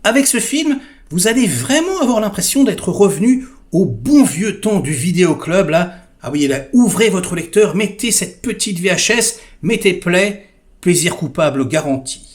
Avec ce film, vous allez vraiment avoir l'impression d'être revenu au bon vieux temps du vidéoclub, là. Ah oui, là, ouvrez votre lecteur, mettez cette petite VHS, mettez play, plaisir coupable garanti.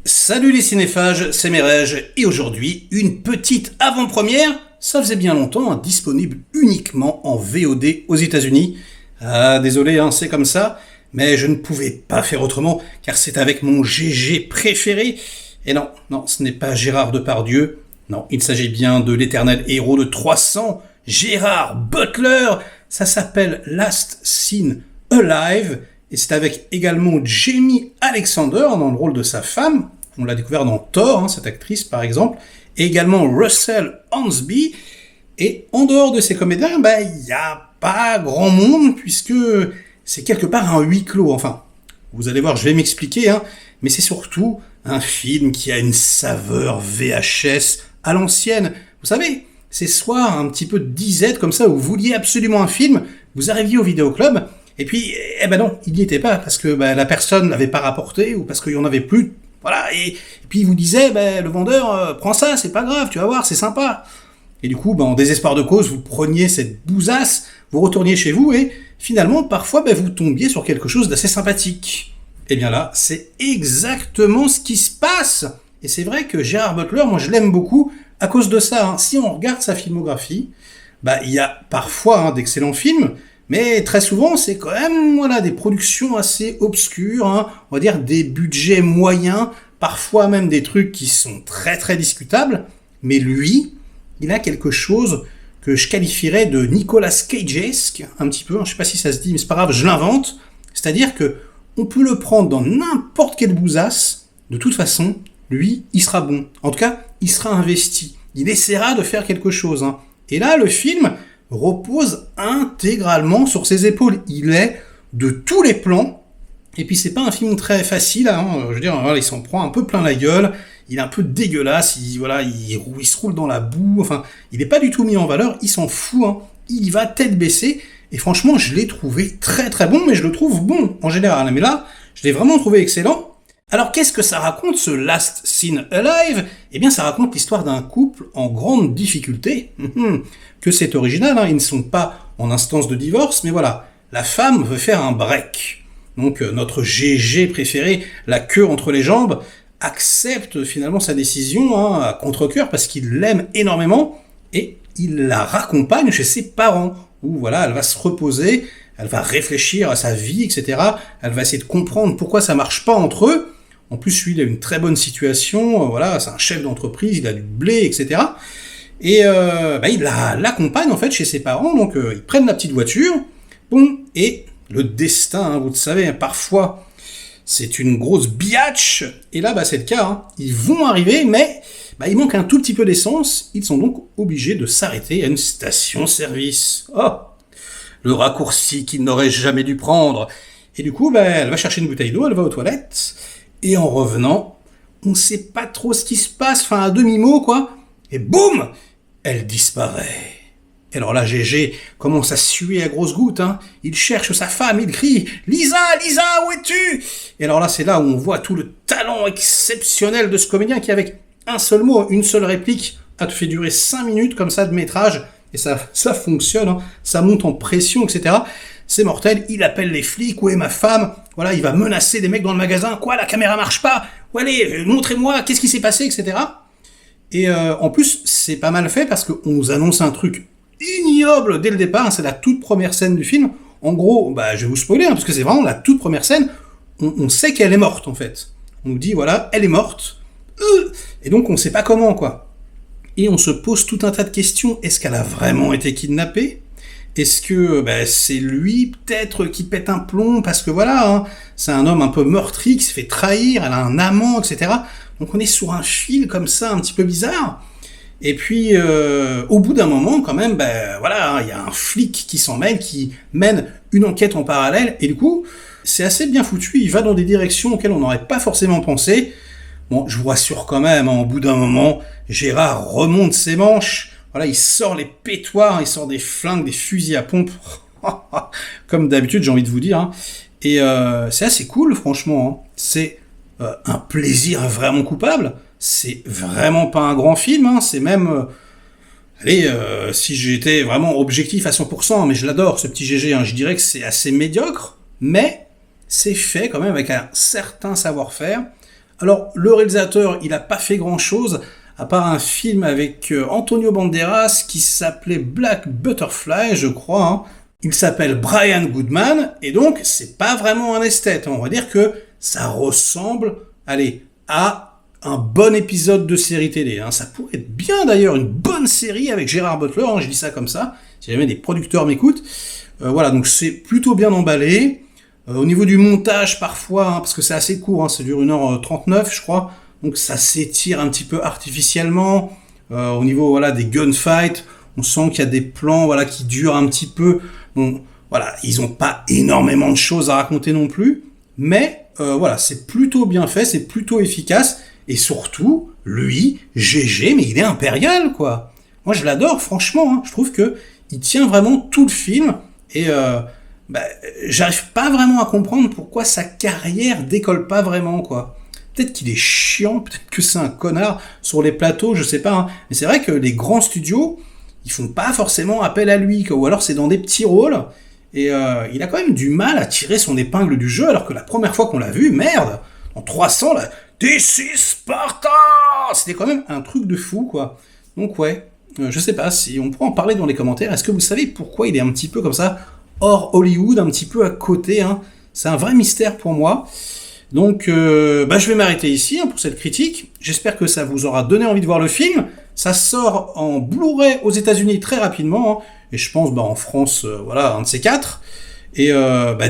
Salut les cinéphages, c'est Merege, et aujourd'hui, une petite avant-première, ça faisait bien longtemps, disponible uniquement en VOD aux États-Unis. Ah, désolé, c'est comme ça, mais je ne pouvais pas faire autrement, car c'est avec mon GG préféré. Et non, ce n'est pas Gérard Depardieu, non, il s'agit bien de l'éternel héros de 300, Gerard Butler. Ça s'appelle Last Seen Alive, et c'est avec également Jamie Alexander dans le rôle de sa femme. On l'a découvert dans Thor, cette actrice par exemple, et également Russell Hornsby. Et en dehors de ces comédiens, il n'y a pas grand monde, puisque c'est quelque part un huis clos. Enfin, vous allez voir, je vais m'expliquer, mais c'est surtout un film qui a une saveur VHS à l'ancienne. Vous savez, ces soirs un petit peu de disette comme ça, où vous vouliez absolument un film, vous arriviez au vidéoclub, et puis, non, il n'y était pas, parce que la personne n'avait pas rapporté, ou parce qu'il n'y en avait plus. Voilà, et puis il vous disait, le vendeur, prends ça, c'est pas grave, tu vas voir, c'est sympa. Et du coup, en désespoir de cause, vous preniez cette bousasse, vous retourniez chez vous, et finalement, parfois, vous tombiez sur quelque chose d'assez sympathique. Et bien là, c'est exactement ce qui se passe. Et c'est vrai que Gerard Butler, moi je l'aime beaucoup à cause de ça. Si on regarde sa filmographie, il y a parfois d'excellents films, mais très souvent, c'est quand même des productions assez obscures, on va dire des budgets moyens, parfois même des trucs qui sont très très discutables. Mais lui, il a quelque chose que je qualifierais de Nicolas Cageesque, un petit peu, je sais pas si ça se dit, mais c'est pas grave, je l'invente. C'est-à-dire que on peut le prendre dans n'importe quelle bousasse, de toute façon, lui, il sera bon. En tout cas, il sera investi. Il essaiera de faire quelque chose. Et là, le film repose intégralement sur ses épaules. Il est de tous les plans. Et puis c'est pas un film très facile, je veux dire, il s'en prend un peu plein la gueule, il est un peu dégueulasse, il se roule dans la boue, enfin, il est pas du tout mis en valeur, il s'en fout, il y va tête baissée, et franchement, je l'ai trouvé très très bon, mais je le trouve bon en général, mais là, je l'ai vraiment trouvé excellent. Alors qu'est-ce que ça raconte, ce Last Seen Alive ? Eh bien, ça raconte l'histoire d'un couple en grande difficulté, que c'est original, ils ne sont pas en instance de divorce, mais voilà, la femme veut faire un break. Donc notre GG préféré, la queue entre les jambes, accepte finalement sa décision à contre-cœur parce qu'il l'aime énormément et il la raccompagne chez ses parents où elle va se reposer, elle va réfléchir à sa vie, etc. Elle va essayer de comprendre pourquoi ça marche pas entre eux. En plus, lui, il a une très bonne situation, c'est un chef d'entreprise, il a du blé, etc. Et il l'accompagne en fait chez ses parents, donc ils prennent la petite voiture, et le destin, vous le savez, parfois, c'est une grosse biatch, et là, c'est le cas, ils vont arriver, mais il manque un tout petit peu d'essence, ils sont donc obligés de s'arrêter à une station-service. Oh, le raccourci qu'ils n'auraient jamais dû prendre. Et du coup, elle va chercher une bouteille d'eau, elle va aux toilettes, et en revenant, on sait pas trop ce qui se passe, à demi-mot, quoi, et boum, elle disparaît. Et alors là, GG commence à suer à grosses gouttes, il cherche sa femme, il crie « Lisa, Lisa, où es-tu » Et alors là, c'est là où on voit tout le talent exceptionnel de ce comédien qui, avec un seul mot, une seule réplique, a fait durer 5 minutes comme ça de métrage, et ça fonctionne, ça monte en pression, etc. C'est mortel, il appelle les flics, où est ma femme ? Il va menacer des mecs dans le magasin, quoi, la caméra marche pas ? Ou allez, montrez-moi, qu'est-ce qui s'est passé, etc. Et en plus, c'est pas mal fait parce qu'on nous annonce un truc ignoble dès le départ, c'est la toute première scène du film. En gros, je vais vous spoiler, parce que c'est vraiment la toute première scène, on sait qu'elle est morte, en fait. On nous dit, elle est morte, et donc on sait pas comment, quoi. Et on se pose tout un tas de questions. Est-ce qu'elle a vraiment été kidnappée ? Est-ce que c'est lui, peut-être, qui pète un plomb, parce que c'est un homme un peu meurtri, qui se fait trahir, elle a un amant, etc. Donc on est sur un fil comme ça, un petit peu bizarre. Et puis, au bout d'un moment, quand même, il y a un flic qui s'en mêle, qui mène une enquête en parallèle, et du coup, c'est assez bien foutu, il va dans des directions auxquelles on n'aurait pas forcément pensé. Bon, je vous rassure quand même, hein, au bout d'un moment, Gérard remonte ses manches, voilà, il sort les pétoires, il sort des flingues, des fusils à pompe, comme d'habitude j'ai envie de vous dire, hein. Et c'est assez cool franchement, hein. C'est un plaisir vraiment coupable, c'est vraiment pas un grand film, hein. C'est même... allez, si j'étais vraiment objectif à 100%, mais je l'adore ce petit GG, hein, je dirais que c'est assez médiocre, mais c'est fait quand même avec un certain savoir-faire. Alors, le réalisateur, il a pas fait grand-chose, à part un film avec Antonio Banderas qui s'appelait Black Butterfly, je crois. Hein. Il s'appelle Brian Goodman, et donc c'est pas vraiment un esthète. On va dire que ça ressemble, allez, à un bon épisode de série télé. Hein. Ça pourrait être bien d'ailleurs, une bonne série avec Gérard Butler, hein, je dis ça comme ça, si jamais des producteurs m'écoutent. Voilà, donc c'est plutôt bien emballé. Au niveau du montage, parfois, hein, parce que c'est assez court, hein, ça dure 1h39, je crois, donc ça s'étire un petit peu artificiellement. Au niveau voilà, des gunfights, on sent qu'il y a des plans voilà, qui durent un petit peu. Bon, voilà, ils n'ont pas énormément de choses à raconter non plus, mais voilà, c'est plutôt bien fait, c'est plutôt efficace, et surtout, lui, GG, mais il est impérial, quoi. Moi, je l'adore, franchement, hein, je trouve que il tient vraiment tout le film, et... j'arrive pas vraiment à comprendre pourquoi sa carrière décolle pas vraiment, quoi. Peut-être qu'il est chiant, peut-être que c'est un connard sur les plateaux, je sais pas, hein. Mais c'est vrai que les grands studios, ils font pas forcément appel à lui, quoi. Ou alors c'est dans des petits rôles, et il a quand même du mal à tirer son épingle du jeu, alors que la première fois qu'on l'a vu, merde, en 300, là, This is Sparta! C'était quand même un truc de fou, quoi. Donc ouais, je sais pas, si on pourrait en parler dans les commentaires, est-ce que vous savez pourquoi il est un petit peu comme ça hors Hollywood, un petit peu à côté, hein. C'est un vrai mystère pour moi. Donc, je vais m'arrêter ici hein, pour cette critique. J'espère que ça vous aura donné envie de voir le film. Ça sort en Blu-ray aux États-Unis très rapidement, hein, et je pense en France, voilà, un de ces quatre. Et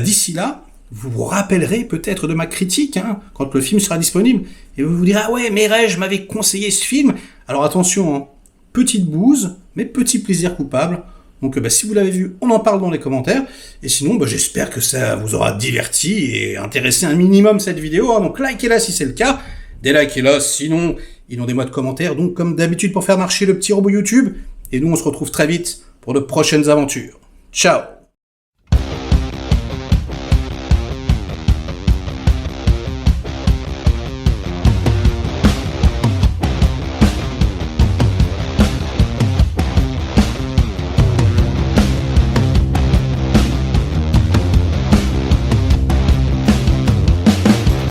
d'ici là, vous vous rappellerez peut-être de ma critique hein, quand le film sera disponible, et vous vous direz ah ouais, Mireille, je m'avais conseillé ce film. Alors attention, hein, petite bouse, mais petit plaisir coupable. Donc si vous l'avez vu, on en parle dans les commentaires. Et sinon, j'espère que ça vous aura diverti et intéressé un minimum cette vidéo. Hein. Donc likez-la si c'est le cas. Délikez-la, sinon, inondez-moi de commentaires. Donc comme d'habitude pour faire marcher le petit robot YouTube. Et nous, on se retrouve très vite pour de prochaines aventures. Ciao!